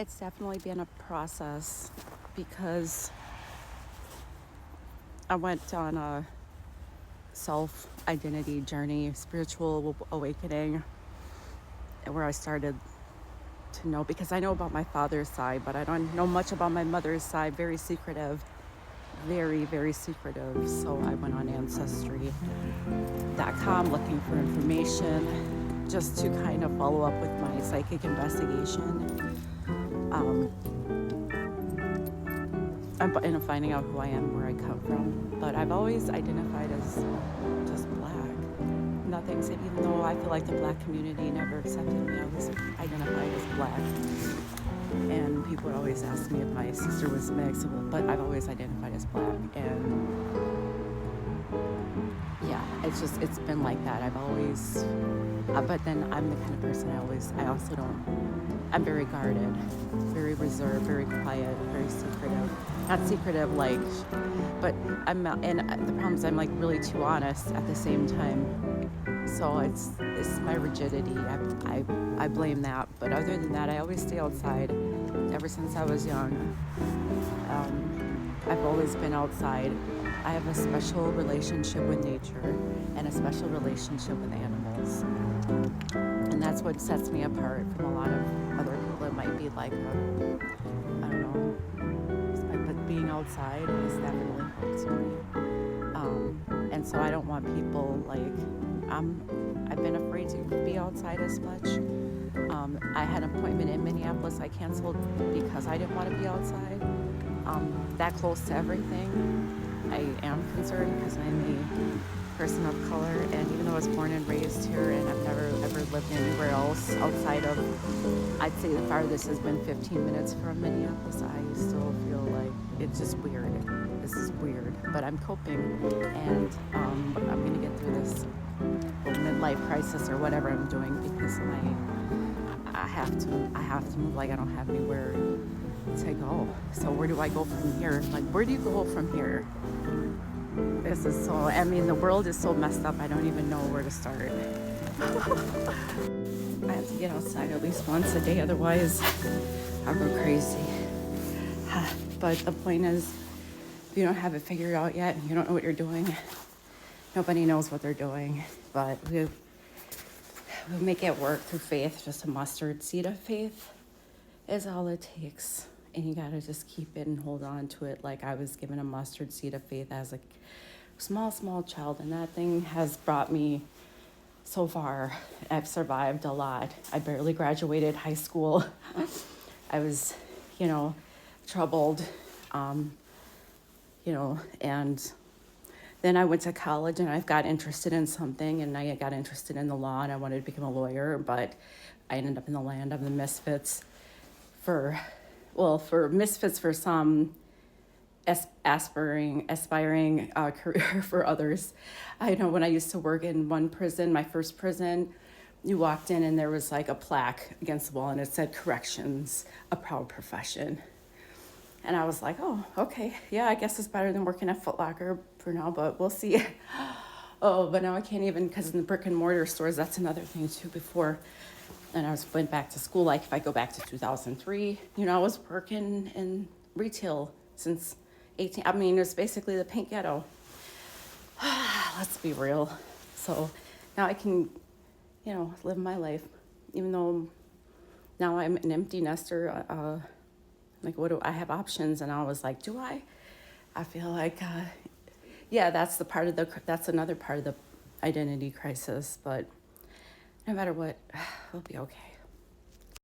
It's definitely been a process because I went on a self-identity journey, spiritual awakening, where I started to know, because I know about my father's side, but I don't know much about my mother's side. Very secretive, very, very secretive. So I went on Ancestry.com looking for information just to kind of follow up with my psychic investigation. And finding out who I am, where I come from. But I've always identified as just black. Nothing's, even though I feel like the black community never accepted me, I was identified as black. And people would always ask me if my sister was mixed, but I've always identified as black. And yeah, it's been like that. I've always, but then I'm the kind of person I'm very guarded, very reserved, very quiet, very secretive. Not secretive but and the problem is I'm like really too honest at the same time. So it's my rigidity. I blame that. But other than that, I always stay outside. Ever since I was young, I've always been outside. I have a special relationship with nature and a special relationship with animals. And that's what sets me apart from a lot of other people. It might be like, I don't know, but being outside is definitely helps me. And so I don't want people I've been afraid to be outside as much. I had an appointment in Minneapolis I canceled because I didn't want to be outside. That close to everything. I am concerned because I'm a person of color, and even though I was born and raised here and I've never ever lived anywhere else outside of, I'd say the farthest has been 15 minutes from Minneapolis, I still feel like it's just weird. This is weird, but I'm coping, and I'm gonna get through this midlife crisis or whatever I'm doing, because I have to move. Like, I don't have anywhere to go. So where do I go from here? Like, where do you go from here? This is so, I mean, the world is so messed up, I don't even know where to start. I have to get outside at least once a day, otherwise I'll go crazy. But the point is, if you don't have it figured out yet, you don't know what you're doing, nobody knows what they're doing, but we'll make it work through faith. Just a mustard seed of faith is all it takes. And you gotta just keep it and hold on to it. Like, I was given a mustard seed of faith as a small child, and that thing has brought me so far. I've survived a lot. I barely graduated high school. I was, troubled, and then I went to college and I got interested in something, and I got interested in the law, and I wanted to become a lawyer, but I ended up in the land of the misfits for some, aspiring career for others. I know when I used to work in one prison, my first prison, you walked in and there was like a plaque against the wall and it said, "Corrections, a proud profession." And I was like, oh, okay, yeah, I guess it's better than working at Foot Locker for now, but we'll see. Oh, but now I can't even, because in the brick and mortar stores, that's another thing too. Before, and I went back to school, like if I go back to 2003, I was working in retail since 18. I mean, it was basically the pink ghetto. Let's be real. So now I can, live my life, even though now I'm an empty nester. Like, what do I have options? And I was like, do I? I feel like, that's another part of the identity crisis, but no matter what, we'll be okay.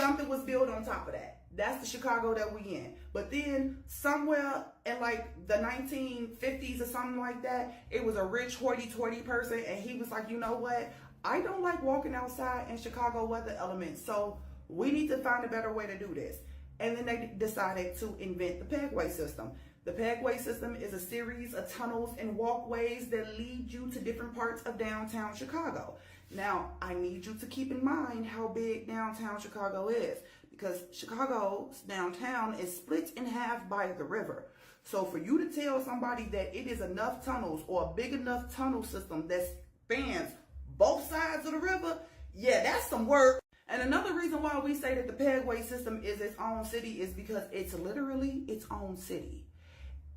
Something was built on top of that. That's the Chicago that we in. But then somewhere in like the 1950s or something like that, it was a rich hoity-toity person, and he was like, you know what? I don't like walking outside in Chicago weather elements, so we need to find a better way to do this. And then they decided to invent the Pegway system. The Pegway system is a series of tunnels and walkways that lead you to different parts of downtown Chicago. Now, I need you to keep in mind how big downtown Chicago is, because Chicago's downtown is split in half by the river. So for you to tell somebody that it is enough tunnels or a big enough tunnel system that spans both sides of the river, yeah, that's some work. And another reason why we say that the Pegway system is its own city is because it's literally its own city.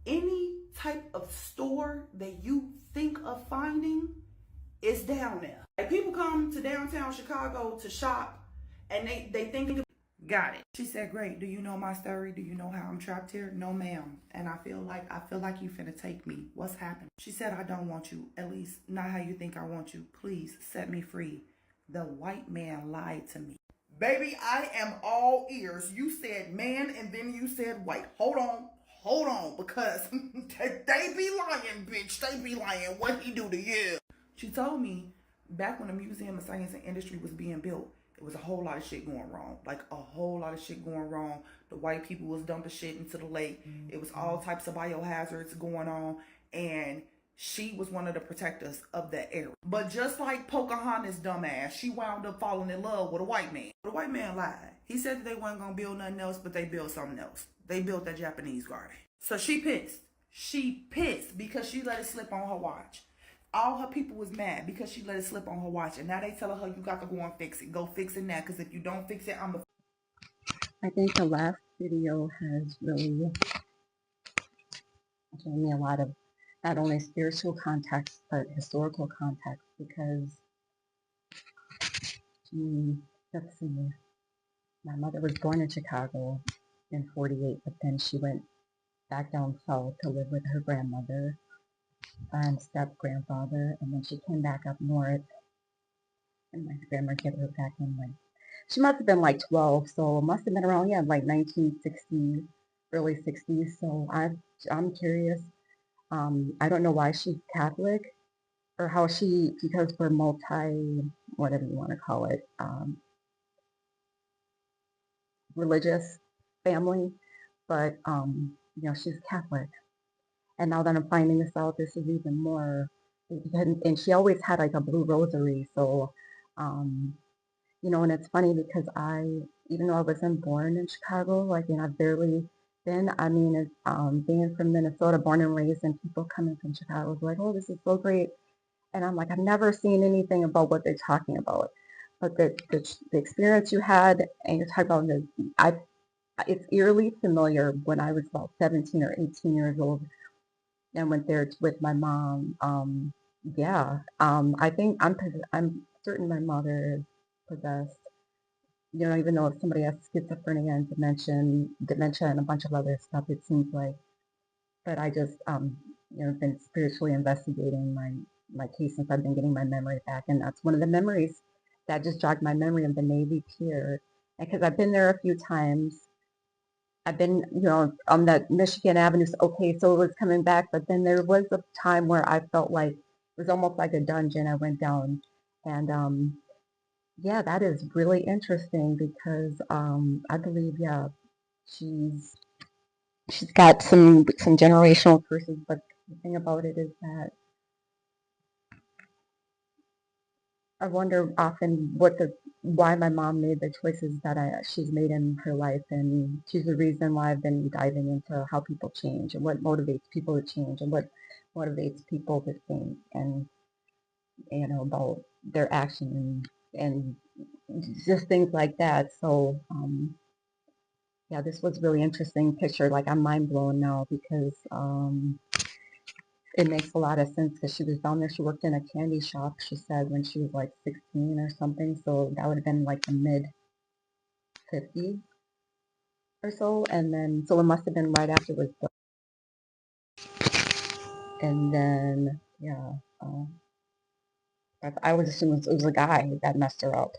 Any type of store that you think of finding is down there. Like people come to downtown Chicago to shop and they think got it. She said, "Great. Do you know my story? Do you know how I'm trapped here?" "No, ma'am. And I feel like you finna take me. What's happened?" She said, "I don't want you. At least not how you think I want you. Please set me free." The white man lied to me. Baby, I am all ears. You said man and then you said white. Hold on, because they be lying, bitch. They be lying. What he do to you? She told me back when the Museum of Science and Industry was being built, it was a whole lot of shit going wrong. Like a whole lot of shit going wrong. The white people was dumping shit into the lake. It was all types of biohazards going on. And she was one of the protectors of that area. But just like Pocahontas' dumbass, she wound up falling in love with a white man. The white man lied. He said that they weren't going to build nothing else, but they built something else. They built that Japanese garden. So she pissed. She pissed because she let it slip on her watch. All her people was mad because she let it slip on her watch. And now they telling her, you got to go and fix it. Go fix it now, because if you don't fix it, I'm a... I think the last video has really given me a lot of not only spiritual context, but historical context because, let's see, my mother was born in Chicago in 48, but then she went back down south to live with her grandmother and step-grandfather, and then she came back up north, and my grandma get her back in like, she must have been like 12, so it must have been around, yeah, like 1960, early 60s, so I'm curious. I don't know why she's Catholic or how she, because we're multi, whatever you want to call it, religious family, but, she's Catholic. And now that I'm finding this out, this is even more, and she always had like a blue rosary. So, um, and it's funny because even though I wasn't born in Chicago, like, I've barely been, I mean, being from Minnesota, born and raised, and people coming from Chicago is like, oh, this is so great. And I'm like, I've never seen anything about what they're talking about. But the experience you had, and you're talking about this, it's eerily familiar when I was about 17 or 18 years old and went there with my mom. Yeah, I think I'm certain my mother is possessed. Even though if somebody has schizophrenia and dementia and a bunch of other stuff, it seems like. But I just, been spiritually investigating my case since I've been getting my memory back, and that's one of the memories that just jogged my memory of the Navy Pier, because I've been there a few times. I've been, on that Michigan Avenue. Okay, so it was coming back, but then there was a time where I felt like it was almost like a dungeon. I went down, and yeah, that is really interesting because I believe, yeah, she's she's got some generational curses, but the thing about it is that I wonder often why my mom made the choices that she's made in her life, and she's the reason why I've been diving into how people change and what motivates people to change and what motivates people to think, and about their action and just things like that. So yeah, this was really interesting picture. Like, I'm mind blown now because it makes a lot of sense because she was down there. She worked in a candy shop, she said, when she was like 16 or something. So that would have been like the mid 50s or so. And then, so it must have been right after it was built. And then, yeah, I would assume it was a guy that messed her up.